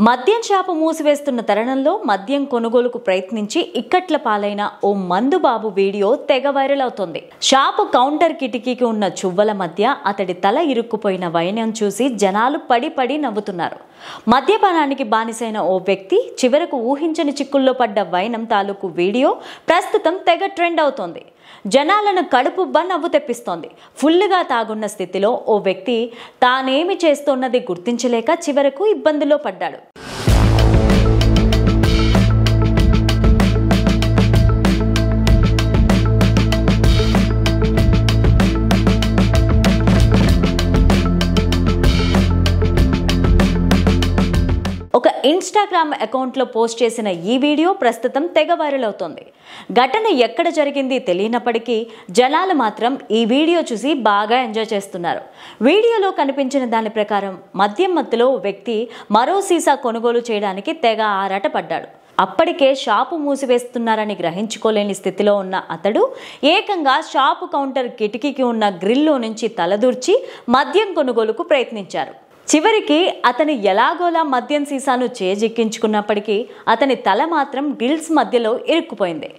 మద్యం షాపు మూసివేస్తున్న తరుణంలో మద్యం కొనుగోలుకు ప్రయత్నించి ఇక్కట్ల పాలైన ఓ మందుబాబు వీడియో తెగ వైరల్ అవుతోంది. షాపు కౌంటర్ కిటికీకి ఉన్న చువ్వల మధ్య అతడి తల ఇరుక్కుపోయిన వైనం చూసి జనాలు పడి నవ్వుతున్నారు. మద్యపానానికి బానిసైన ఓ వ్యక్తి చివరకు ఊహించని చిక్కుల్లో పడ్డ వైనం తాలూకు వీడియో ప్రస్తుతం తెగ ట్రెండ్ అవుతోంది. జనాలను కడుపుబ్బ నవ్వు తెప్పిస్తోంది. ఫుల్లుగా తాగున్న స్థితిలో ఓ వ్యక్తి తానేమి చేస్తున్నది గుర్తించలేక చివరకు ఇబ్బందిలో పడ్డాడు. ఒక ఇన్స్టాగ్రామ్ అకౌంట్లో పోస్ట్ చేసిన ఈ వీడియో ప్రస్తుతం తెగ వైరల్ అవుతోంది. ఘటన ఎక్కడ జరిగింది తెలియనప్పటికీ జనాలు మాత్రం ఈ వీడియో చూసి బాగా ఎంజాయ్ చేస్తున్నారు. వీడియోలో కనిపించిన దాని ప్రకారం మద్యం మత్తులో వ్యక్తి మరో సీసా కొనుగోలు చేయడానికి తెగ ఆరాటపడ్డాడు. అప్పటికే షాపు మూసివేస్తున్నారని గ్రహించుకోలేని స్థితిలో ఉన్న అతడు ఏకంగా షాపు కౌంటర్ కిటికీకి ఉన్న గ్రిల్లో నుంచి తలదూర్చి మద్యం కొనుగోలుకు ప్రయత్నించారు. చివరికి అతను ఎలాగోలా మద్యం సీసాను చేజిక్కించుకున్నప్పటికీ అతని తల మాత్రం గ్రిల్స్ మధ్యలో ఇరుక్కుపోయింది.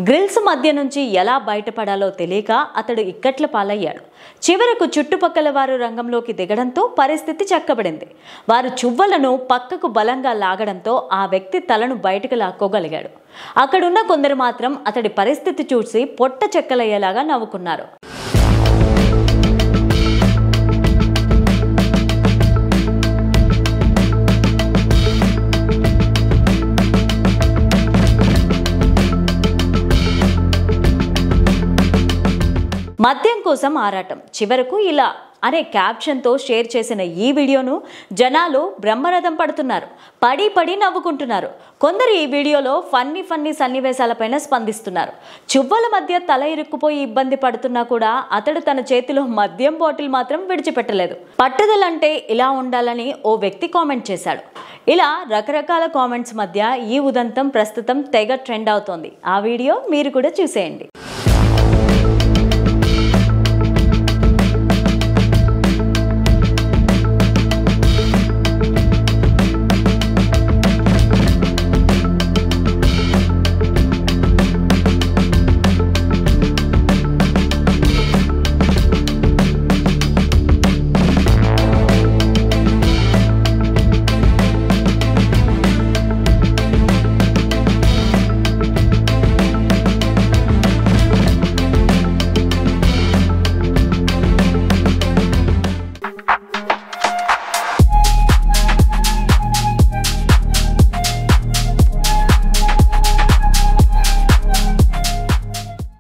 గ్రిల్స్ మధ్య నుంచి ఎలా బయటపడాలో తెలియక అతడు ఇక్కట్ల పాలయ్యాడు. చివరకు చుట్టుపక్కల వారు రంగంలోకి దిగడంతో పరిస్థితి చక్కబడింది. వారు చువ్వలను పక్కకు బలంగా లాగడంతో ఆ వ్యక్తి తలను బయటకు లాక్కోగలిగాడు. అక్కడున్న కొందరు మాత్రం అతడి పరిస్థితి చూసి పొట్ట చెక్కలయ్యేలాగా నవ్వుకున్నారు. మద్యం కోసం ఆరాటం చివరకు ఇలా అనే క్యాప్షన్తో షేర్ చేసిన ఈ వీడియోను జనాలు బ్రహ్మరథం పడుతున్నారు. పడి నవ్వుకుంటున్నారు. కొందరు ఈ వీడియోలో ఫన్నీ సన్నివేశాలపైన స్పందిస్తున్నారు. చువ్వల మధ్య తల ఇరుక్కుపోయి ఇబ్బంది పడుతున్నా కూడా అతడు తన చేతిలో మద్యం బాటిల్ మాత్రం విడిచిపెట్టలేదు. పట్టుదలంటే ఇలా ఉండాలని ఓ వ్యక్తి కామెంట్ చేశాడు. ఇలా రకరకాల కామెంట్స్ మధ్య ఈ ఉదంతం ప్రస్తుతం తెగ ట్రెండ్ అవుతోంది. ఆ వీడియో మీరు కూడా చూసేయండి.